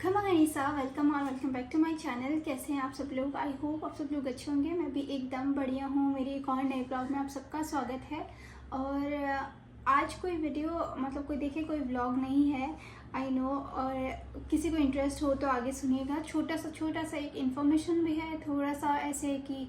खमा गनीसा, वेलकम और welcome back to my channel. कैसे हैं आप सब लोग? आई होप आप सब लोग अच्छे होंगे। मैं भी एकदम बढ़िया हूँ। मेरे एक और नए ब्लॉग में आप सबका स्वागत है। और आज कोई वीडियो मतलब कोई देखे कोई व्लॉग नहीं है, आई नो। और किसी को इंटरेस्ट हो तो आगे सुनिएगा। छोटा सा एक इन्फॉर्मेशन भी है, थोड़ा सा ऐसे कि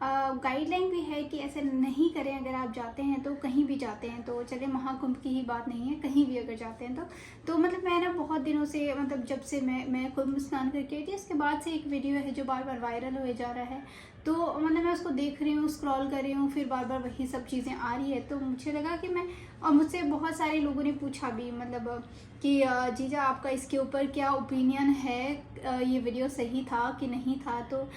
गाइडलाइन भी है कि ऐसे नहीं करें। अगर आप जाते हैं तो कहीं भी जाते हैं तो चले, महाकुंभ की ही बात नहीं है, कहीं भी अगर जाते हैं तो मतलब मैं ना बहुत दिनों से, मतलब जब से मैं कुंभ स्नान करके आई थी, उसके बाद से एक वीडियो है जो बार बार वायरल हो जा रहा है। तो मतलब मैं उसको देख रही हूँ, स्क्रॉल कर रही हूँ, फिर बार बार वही सब चीज़ें आ रही है। तो मुझे लगा कि मैं, और मुझसे बहुत सारे लोगों ने पूछा भी, मतलब कि जीजा आपका इसके ऊपर क्या ओपिनियन है, ये वीडियो सही था कि नहीं था। तो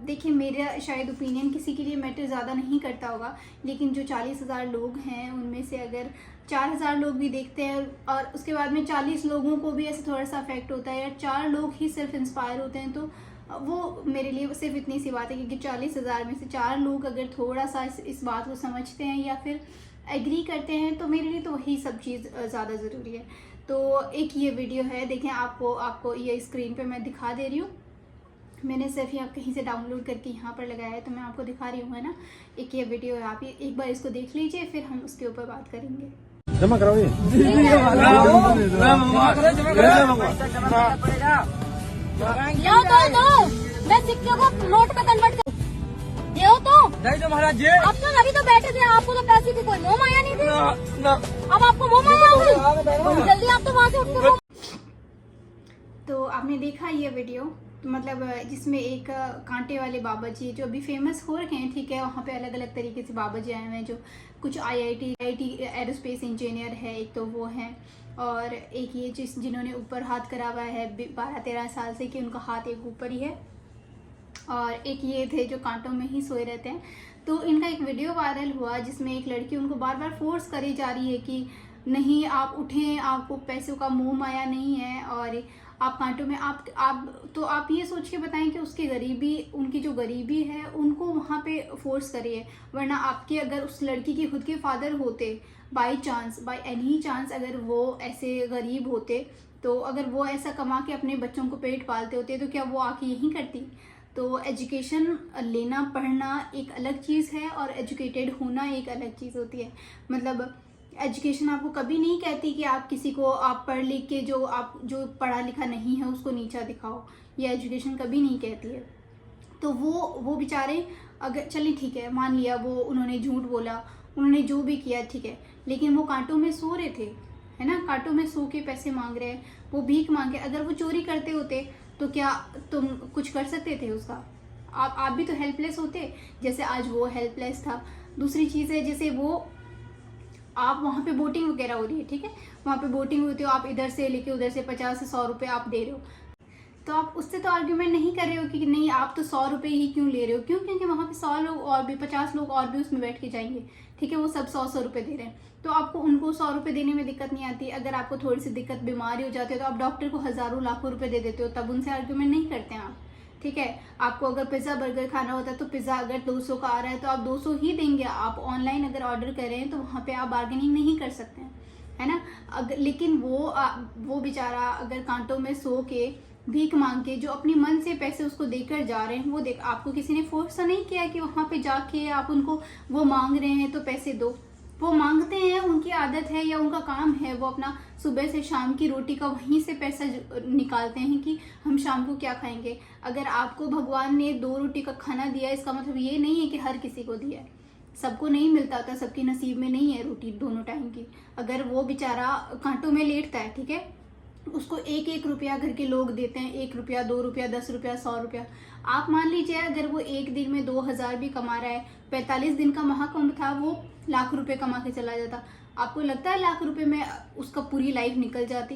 देखिए, मेरा शायद ओपिनियन किसी के लिए मैटर ज़्यादा नहीं करता होगा, लेकिन जो 40,000 लोग हैं उनमें से अगर 4,000 लोग भी देखते हैं और उसके बाद में 40 लोगों को भी ऐसे थोड़ा सा अफेक्ट होता है, या 4 लोग ही सिर्फ इंस्पायर होते हैं, तो वो मेरे लिए सिर्फ इतनी सी बात है। क्योंकि 40,000 में से 4 लोग अगर थोड़ा सा इस बात को समझते हैं या फिर एग्री करते हैं, तो मेरे लिए तो वही सब चीज़ ज़्यादा ज़रूरी है। तो एक ये वीडियो है, देखें, आपको ये स्क्रीन पे मैं दिखा दे रही हूँ। मैंने सिर्फ यहाँ कहीं से डाउनलोड करके यहाँ पर लगाया है, तो मैं आपको दिखा रही हूँ, है ना। एक ये वीडियो है, आप एक बार इसको देख लीजिए, फिर हम उसके ऊपर बात करेंगे। जमा कराओ ये। दो मैं सिक्के को नोट में कन्वर्ट कर दो महाराज जी। अब तो अभी तो बैठे थे, आपको तो पैसे की कोई मोह माया नहीं थी। अब आपको मोह माया आ गई, जल्दी आप तो वहाँ से उठ के। तो आपने देखा ये वीडियो, मतलब जिसमें एक कांटे वाले बाबा जी जो अभी फेमस हो रखे हैं, ठीक है। वहाँ पे अलग अलग तरीके से बाबा जी आए हुए हैं, जो कुछ आईआईटी एरोस्पेस इंजीनियर है, एक तो वो हैं, और एक ये जिन्होंने ऊपर हाथ करा हुआ है 12-13 साल से, कि उनका हाथ एक ऊपर ही है, और एक ये थे जो कांटों में ही सोए रहते हैं। तो इनका एक वीडियो वायरल हुआ जिसमें एक लड़की उनको बार बार फोर्स करी जा रही है कि नहीं, आप उठें, आपको पैसों का मोह माया नहीं है, और आप कांटों में आप ये सोच के बताएं कि उसकी गरीबी, उनकी जो गरीबी है उनको वहाँ पे फोर्स करिए। वरना आपके, अगर उस लड़की के खुद के फादर होते, बाय एनी चांस अगर वो ऐसे गरीब होते, तो अगर वो ऐसा कमा के अपने बच्चों को पेट पालते होते, तो क्या वो आके यही करती? तो एजुकेशन लेना, पढ़ना एक अलग चीज़ है, और एजुकेटेड होना एक अलग चीज़ होती है। मतलब एजुकेशन आपको कभी नहीं कहती कि आप किसी को, आप पढ़ लिख के जो पढ़ा लिखा नहीं है उसको नीचा दिखाओ, ये एजुकेशन कभी नहीं कहती है। तो वो बेचारे, अगर चलिए ठीक है, मान लिया वो, उन्होंने झूठ बोला, उन्होंने जो भी किया, ठीक है, लेकिन वो कांटों में सो रहे थे, है ना। कांटों में सो के पैसे मांग रहे हैं, वो भीख मांगे। अगर वो चोरी करते होते तो क्या तुम कुछ कर सकते थे उसका? आप भी तो हेल्पलेस होते, जैसे आज वो हेल्पलेस था। दूसरी चीज़ है, जैसे वो, आप वहाँ पे बोटिंग वगैरह हो रही है, ठीक है, वहाँ पे बोटिंग होती हो, आप इधर से लेके उधर से 50 से 100 रुपये आप दे रहे हो, तो आप उससे तो आर्ग्यूमेंट नहीं कर रहे हो कि नहीं, आप तो 100 रुपये ही क्यों ले रहे हो? क्यों? क्योंकि वहाँ पे 100 लोग और भी, 50 लोग और भी उसमें बैठ के जाएंगे, ठीक है, वो सब 100 रुपये दे रहे हैं, तो आपको उनको 100 रुपये देने में दिक्कत नहीं आती। अगर आपको थोड़ी सी दिक्कत, बीमारी हो जाती है, तो आप डॉक्टर को हज़ारों लाखों रुपये दे देते हो, तब उनसे आर्ग्यूमेंट नहीं करते हैं आप, ठीक है। आपको अगर पिज़्ज़ा बर्गर खाना होता है, तो पिज़्ज़ा अगर 200 का आ रहा है तो आप 200 ही देंगे। आप ऑनलाइन अगर ऑर्डर कर रहे हैं तो वहाँ पे आप बार्गेनिंग नहीं कर सकते हैं, है ना। अगर लेकिन वो बेचारा अगर कांटों में सो के भीख मांग के, जो अपनी मन से पैसे उसको देकर जा रहे हैं, वो देख, आपको किसी ने फोर्स नहीं किया कि वहाँ पे जाके आप उनको, वो मांग रहे हैं तो पैसे दो। वो मांगते हैं, उनकी आदत है या उनका काम है, वो अपना सुबह से शाम की रोटी का वहीं से पैसा निकालते हैं कि हम शाम को क्या खाएंगे। अगर आपको भगवान ने 2 रोटी का खाना दिया, इसका मतलब ये नहीं है कि हर किसी को दिया है, सबको नहीं मिलता होता, सबके नसीब में नहीं है रोटी दोनों टाइम की। अगर वो बेचारा कांटों में लेटता है, ठीक है, उसको 1-1 रुपया घर के लोग देते हैं, 1 रुपया, 2 रुपया, 10 रुपया, 100 रुपया। आप मान लीजिए अगर वो एक दिन में 2000 भी कमा रहा है, 45 दिन का महाकुंभ था, वो लाख रुपए कमा के चला जाता, आपको लगता है लाख रुपए में उसका पूरी लाइफ निकल जाती?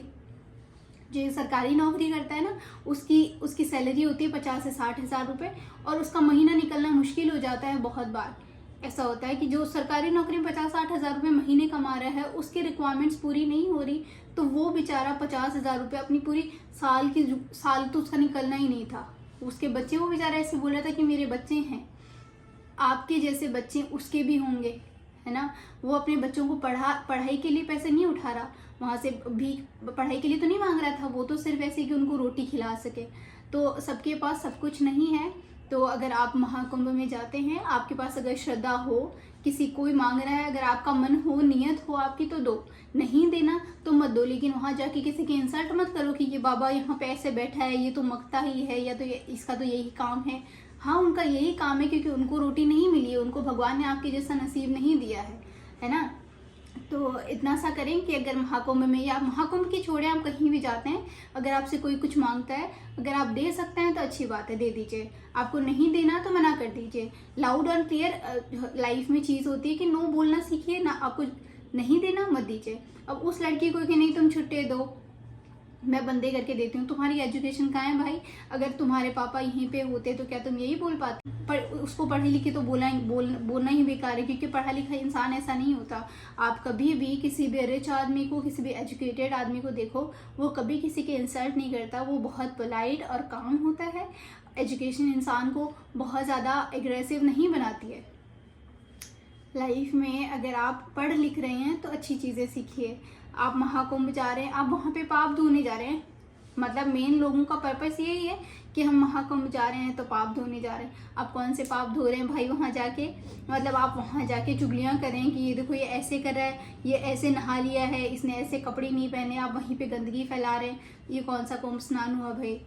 जो सरकारी नौकरी करता है ना, उसकी सैलरी होती है 50 से 60 हज़ार रुपये, और उसका महीना निकलना मुश्किल हो जाता है। बहुत बार ऐसा होता है कि जो सरकारी नौकरी में 50-60 हज़ार रुपये महीने कमा रहा है, उसकी रिक्वायरमेंट्स पूरी नहीं हो रही, तो वो बेचारा 50 हज़ार रुपये अपनी पूरी साल तो उसका निकलना ही नहीं था। उसके बच्चे, वो बेचारा ऐसे बोल रहा था कि मेरे बच्चे हैं, आपके जैसे बच्चे उसके भी होंगे, है ना। वो अपने बच्चों को पढ़ाई के लिए पैसे नहीं उठा रहा, वहाँ से भी पढ़ाई के लिए तो नहीं मांग रहा था, वो तो सिर्फ ऐसे कि उनको रोटी खिला सके। तो सबके पास सब कुछ नहीं है। तो अगर आप महाकुंभ में जाते हैं, आपके पास अगर श्रद्धा हो, किसी कोई मांग रहा है, अगर आपका मन हो, नियत हो आपकी, तो दो, नहीं देना तो मत दो। लेकिन वहाँ जाके किसी की इंसल्ट मत करो कि ये बाबा यहाँ पे ऐसे बैठा है, ये तो मगता ही है, या तो इसका तो यही काम है। हाँ, उनका यही काम है क्योंकि उनको रोटी नहीं मिली है, उनको भगवान ने आपके जैसा नसीब नहीं दिया है ना। तो इतना सा करें कि अगर महाकुंभ में, या महाकुंभ की छोड़े आप कहीं भी जाते हैं, अगर आपसे कोई कुछ मांगता है, अगर आप दे सकते हैं तो अच्छी बात है, दे दीजिए। आपको नहीं देना तो मना कर दीजिए। लाउड और क्लियर लाइफ में चीज़ होती है कि नो बोलना सीखिए ना, आपको नहीं देना मत दीजिए। अब उस लड़की को कि नहीं तुम छुट्टे दो, मैं बंदे करके देती हूँ, तुम्हारी एजुकेशन कहाँ है भाई? अगर तुम्हारे पापा यहीं पे होते तो क्या तुम यही बोल पाते? पर उसको पढ़ी लिखी तो बोलना ही बेकार है, क्योंकि पढ़ा लिखा इंसान ऐसा नहीं होता। आप कभी भी किसी भी रिच आदमी को, किसी भी एजुकेटेड आदमी को देखो, वो कभी किसी के इंसल्ट नहीं करता, वो बहुत पोलाइट और काम होता है। एजुकेशन इंसान को बहुत ज़्यादा एग्रेसिव नहीं बनाती है। लाइफ में अगर आप पढ़ लिख रहे हैं तो अच्छी चीज़ें सीखिए। आप महाकुंभ जा रहे हैं, आप वहाँ पे पाप धोने जा रहे हैं, मतलब मेन लोगों का पर्पस यही है कि हम महाकुंभ जा रहे हैं तो पाप धोने जा रहे हैं। आप कौन से पाप धो रहे हैं भाई वहाँ जाके? मतलब आप वहाँ जाके चुगलियाँ करें कि ये देखो ये ऐसे कर रहा है, ये ऐसे नहा लिया है, इसने ऐसे कपड़े नहीं पहने, आप वहीं पे गंदगी फैला रहे हैं, ये कौन सा कुंभ स्नान हुआ भाई?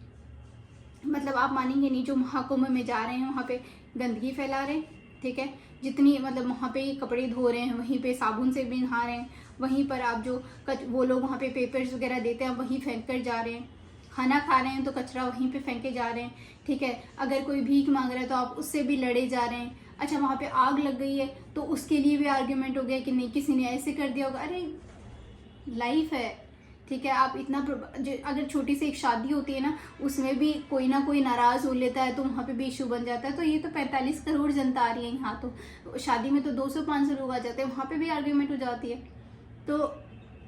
मतलब आप मानेंगे नहीं, जो महाकुंभ में जा रहे हैं वहाँ पे गंदगी फैला रहे हैं, ठीक है। जितनी मतलब वहाँ पे कपड़े धो रहे हैं, वहीं पे साबुन से भी नहा रहे हैं, वहीं पर आप जो वो लोग वहाँ पे पेपर्स वगैरह देते हैं वहीं फेंक कर जा रहे हैं। खाना खा रहे हैं तो कचरा वहीं पे फेंके जा रहे हैं, ठीक है। अगर कोई भीख मांग रहा है तो आप उससे भी लड़े जा रहे हैं। अच्छा, वहाँ पे आग लग गई है तो उसके लिए भी आर्ग्यूमेंट हो गया कि नहीं किसी ने ऐसे कर दिया होगा। अरे लाइफ है, ठीक है। आप इतना अगर छोटी सी एक शादी होती है ना, उसमें भी कोई ना कोई नाराज़ हो लेता है तो वहाँ पे भी इशू बन जाता है। तो ये तो 45 करोड़ जनता आ रही है यहाँ, तो शादी में तो 200-500 लोग आ जाते हैं, वहाँ पे भी आर्ग्यूमेंट हो जाती है। तो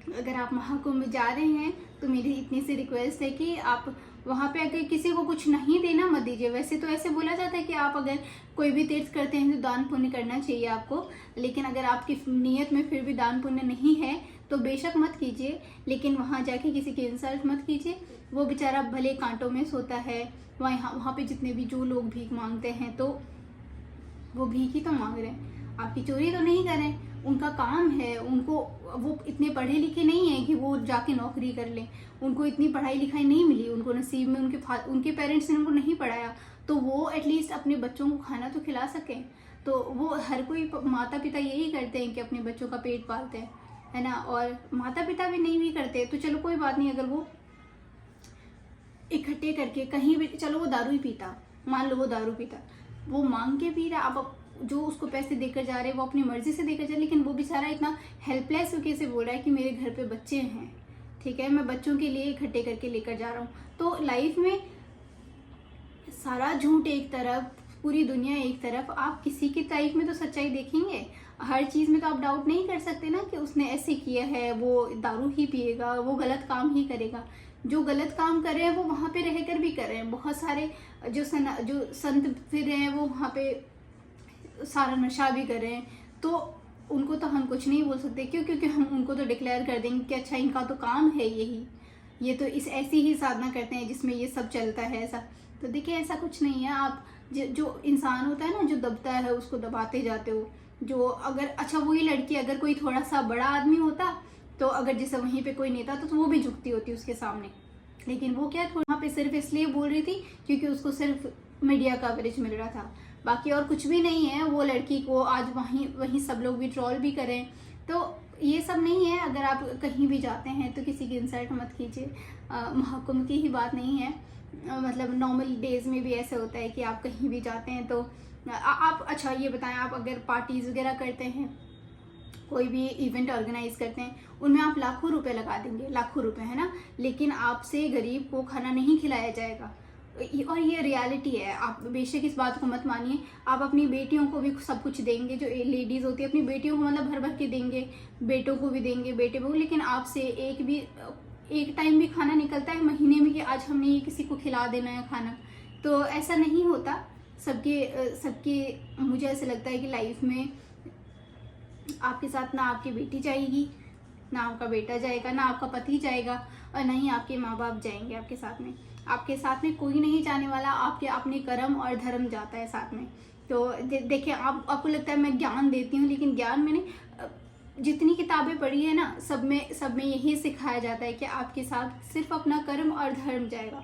अगर आप महाकुंभ जा रहे हैं तो मेरी इतनी सी रिक्वेस्ट है कि आप वहाँ पे अगर किसी को कुछ नहीं देना मत दीजिए। वैसे तो ऐसे बोला जाता है कि आप अगर कोई भी तीर्थ करते हैं तो दान पुण्य करना चाहिए आपको, लेकिन अगर आपकी नीयत में फिर भी दान पुण्य नहीं है तो बेशक मत कीजिए। लेकिन वहाँ जाके किसी की इंसल्ट मत कीजिए। वो बेचारा भले कांटों में सोता है, वहाँ पे जितने भी जो लोग भीख मांगते हैं तो वो भीख ही तो मांग रहे हैं, आपकी चोरी तो नहीं कर रहे हैं। उनका काम है, उनको वो इतने पढ़े लिखे नहीं है कि वो जाके नौकरी कर लें, उनको इतनी पढ़ाई लिखाई नहीं मिली, उनको नसीब में उनके पेरेंट्स ने उनको नहीं पढ़ाया, तो वो एटलीस्ट अपने बच्चों को खाना तो खिला सकें। तो वो हर कोई माता पिता यही करते हैं कि अपने बच्चों का पेट पालते हैं, है ना। और माता पिता भी नहीं भी करते तो चलो कोई बात नहीं, अगर वो इकट्ठे करके कहीं भी, चलो वो दारू ही पीता, मान लो वो दारू पीता, वो मांग के पी रहा, आप जो उसको पैसे देकर जा रहे हैं वो अपनी मर्जी से देकर जा रहे, लेकिन वो बेचारा इतना हेल्पलेस होकर से बोल रहा है कि मेरे घर पे बच्चे हैं, ठीक है, मैं बच्चों के लिए इकट्ठे करके लेकर जा रहा हूँ। तो लाइफ में सारा झूठ एक तरफ, पूरी दुनिया एक तरफ, आप किसी की तारीफ में तो सच्चाई देखेंगे। हर चीज़ में तो आप डाउट नहीं कर सकते ना कि उसने ऐसे किया है, वो दारू ही पिएगा, वो गलत काम ही करेगा। जो गलत काम कर रहे हैं वो वहाँ पे रहकर भी कर रहे हैं। बहुत सारे जो संत फिर रहे हैं वो वहाँ पे सारा नशा भी कर रहे हैं, तो उनको तो हम कुछ नहीं बोल सकते। क्यों? क्योंकि हम उनको तो डिक्लेयर कर देंगे कि अच्छा इनका तो काम है यही, ये तो इस ऐसी ही साधना करते हैं जिसमें ये सब चलता है ऐसा। तो देखिए ऐसा कुछ नहीं है। आप जो इंसान होता है ना, जो दबता है उसको दबाते जाते हो। जो अगर अच्छा वही लड़की अगर कोई थोड़ा सा बड़ा आदमी होता तो अगर जैसे वहीं पे कोई नेता तो वो भी झुकती होती उसके सामने, लेकिन वो क्या वहाँ पे सिर्फ इसलिए बोल रही थी क्योंकि उसको सिर्फ मीडिया कवरेज मिल रहा था, बाकी और कुछ भी नहीं है। वो लड़की को आज वहीं सब लोग भी ट्रोल भी करें, तो ये सब नहीं है। अगर आप कहीं भी जाते हैं तो किसी की इंसल्ट मत कीजिए। महाकुंभ की ही बात नहीं है, मतलब नॉर्मल डेज में भी ऐसे होता है कि आप कहीं भी जाते हैं तो आप अच्छा ये बताएं, आप अगर पार्टीज वगैरह करते हैं, कोई भी इवेंट ऑर्गेनाइज करते हैं, उनमें आप लाखों रुपए लगा देंगे, लाखों रुपए, है ना, लेकिन आपसे गरीब को खाना नहीं खिलाया जाएगा। और ये रियलिटी है। आप बेशक इस बात को मत मानिए। आप अपनी बेटियों को भी सब कुछ देंगे, जो लेडीज़ होती है अपनी बेटियों को मतलब भर भर के देंगे, बेटों को भी देंगे, बेटे को, लेकिन आपसे एक टाइम भी खाना निकलता है महीने में कि आज हमने ये किसी को खिला देना है खाना, तो ऐसा नहीं होता। सबके मुझे ऐसा लगता है कि लाइफ में आपके साथ ना आपकी बेटी जाएगी, ना आपका बेटा जाएगा, ना आपका पति जाएगा, और ना ही आपके माँ बाप जाएंगे आपके साथ में। आपके साथ में कोई नहीं जाने वाला, आपके अपने कर्म और धर्म जाता है साथ में। तो देखिए, आपको लगता है मैं ज्ञान देती हूँ, लेकिन ज्ञान मैंने जितनी किताबें पढ़ी है ना, सब में यही सिखाया जाता है कि आपके साथ सिर्फ अपना कर्म और धर्म जाएगा।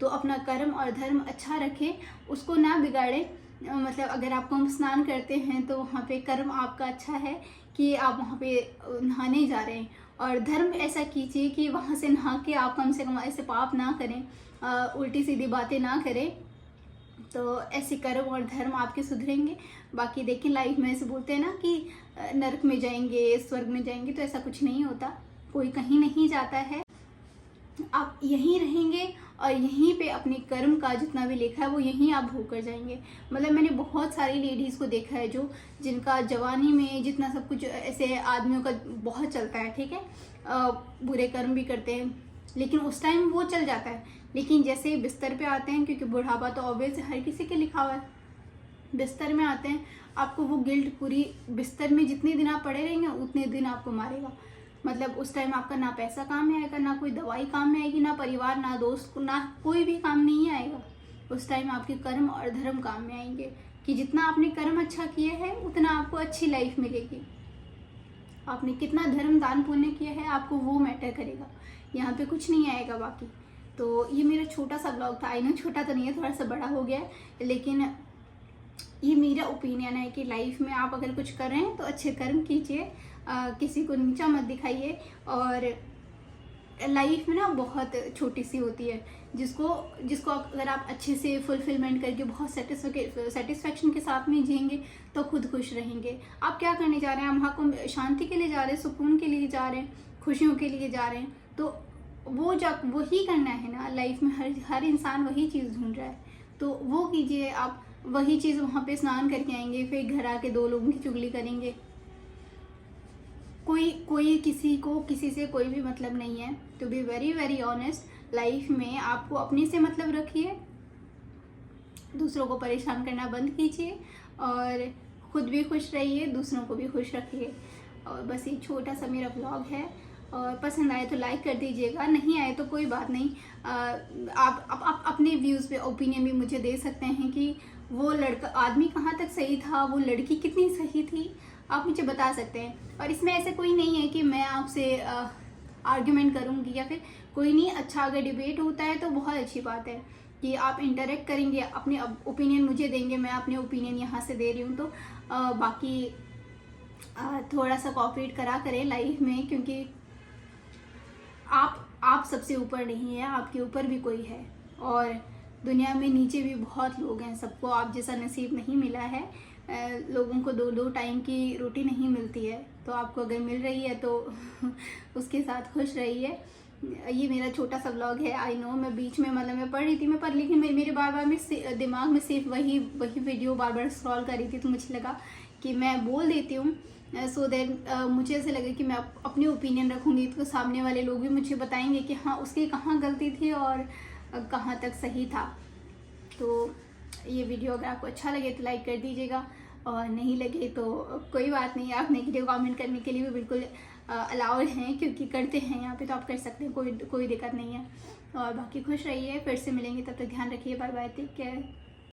तो अपना कर्म और धर्म अच्छा रखें, उसको ना बिगाड़े। मतलब अगर आप कुंभ स्नान करते हैं तो वहाँ पे कर्म आपका अच्छा है कि आप वहाँ पे नहाने जा रहे हैं, और धर्म ऐसा कीजिए कि वहाँ से नहा के आप कम से कम ऐसे पाप ना करें, उल्टी सीधी बातें ना करें। तो ऐसे कर्म और धर्म आपके सुधरेंगे। बाकी देखिए, लाइफ में ऐसे बोलते हैं ना कि नरक में जाएंगे, स्वर्ग में जाएंगे, तो ऐसा कुछ नहीं होता। कोई कहीं नहीं जाता है, आप यहीं रहेंगे और यहीं पे अपने कर्म का जितना भी लिखा है वो यहीं आप भोग कर जाएंगे। मतलब मैंने बहुत सारी लेडीज़ को देखा है जो जिनका जवानी में जितना सब कुछ ऐसे आदमियों का बहुत चलता है, ठीक है, बुरे कर्म भी करते हैं, लेकिन उस टाइम वो चल जाता है। लेकिन जैसे ही बिस्तर पे आते हैं, क्योंकि बुढ़ापा तो ऑब्वियस हर किसी के लिखा हुआ है, बिस्तर में आते हैं, आपको वो गिल्ट पूरी बिस्तर में जितने दिन आप पड़े रहेंगे उतने दिन आपको मारेगा। मतलब उस टाइम आपका ना पैसा काम में आएगा, ना कोई दवाई काम में आएगी, ना परिवार, ना दोस्त, ना कोई भी काम नहीं आएगा। उस टाइम आपके कर्म और धर्म काम में आएंगे कि जितना आपने कर्म अच्छा किया है उतना आपको अच्छी लाइफ मिलेगी। आपने कितना धर्म दान पुण्य किया है आपको वो मैटर करेगा, यहाँ पे कुछ नहीं आएगा बाकी। तो ये मेरा छोटा सा ब्लॉग था। आई नो छोटा तो नहीं है, थोड़ा सा बड़ा हो गया है, लेकिन ये मेरा ओपिनियन है कि लाइफ में आप अगर कुछ कर रहे हैं तो अच्छे कर्म कीजिए, किसी को नीचा मत दिखाइए। और लाइफ में ना बहुत छोटी सी होती है, जिसको अगर आप अच्छे से फुलफिलमेंट करके बहुत सेटिस्फेक्शन के साथ में जिएंगे तो खुद खुश रहेंगे। आप क्या करने जा रहे हैं? वहाँ को शांति के लिए जा रहे हैं, सुकून के लिए जा रहे हैं, खुशियों के लिए जा रहे हैं, तो वही करना है ना लाइफ में। हर इंसान वही चीज़ ढूंढ रहा है, तो वो कीजिए आप। वही चीज़ वहाँ पे स्नान करके आएंगे, फिर घर आके 2 लोगों की चुगली करेंगे। कोई किसी से कोई भी मतलब नहीं है। To be very very honest, life में आपको अपने से मतलब रखिए, दूसरों को परेशान करना बंद कीजिए, और खुद भी खुश रहिए, दूसरों को भी खुश रखिए। और बस ये छोटा सा मेरा ब्लॉग है, और पसंद आए तो लाइक कर दीजिएगा, नहीं आए तो कोई बात नहीं। आप अपने व्यूज़ पे ओपिनियन भी मुझे दे सकते हैं कि वो आदमी कहाँ तक सही था, वो लड़की कितनी सही थी, आप मुझे बता सकते हैं। और इसमें ऐसे कोई नहीं है कि मैं आपसे आर्ग्यूमेंट करूँगी या फिर कोई नहीं। अच्छा, अगर डिबेट होता है तो बहुत अच्छी बात है कि आप इंटरेक्ट करेंगे, अपने ओपिनियन मुझे देंगे, मैं अपने ओपिनियन यहाँ से दे रही हूँ। तो बाकी थोड़ा सा कोऑपरेट करा करें लाइफ में, क्योंकि आप सबसे ऊपर नहीं है, आपके ऊपर भी कोई है, और दुनिया में नीचे भी बहुत लोग हैं। सबको आप जैसा नसीब नहीं मिला है। लोगों को 2 टाइम की रोटी नहीं मिलती है, तो आपको अगर मिल रही है तो उसके साथ खुश रहिए। ये मेरा छोटा सा व्लॉग है। आई नो मैं बीच में मतलब मैं पढ़ रही थी, लेकिन मेरे बार में दिमाग में सिर्फ वही वीडियो बार स्क्रॉल कर रही थी, तो मुझे लगा कि मैं बोल देती हूँ, सो दैट मुझे ऐसे लगे कि मैं अपनी ओपिनियन रखूँगी तो सामने वाले लोग भी मुझे बताएंगे कि हाँ उसकी कहाँ गलती थी और कहाँ तक सही था। तो ये वीडियो अगर आपको अच्छा लगे तो लाइक कर दीजिएगा, और नहीं लगे तो कोई बात नहीं, आप नेगेटिव कमेंट करने के लिए भी बिल्कुल अलाउड हैं, क्योंकि करते हैं यहाँ पे, तो आप कर सकते हैं, कोई दिक्कत नहीं है। और बाकी खुश रहिए, फिर से मिलेंगे, तब तक ध्यान रखिए, बाय बाय, टेक केयर।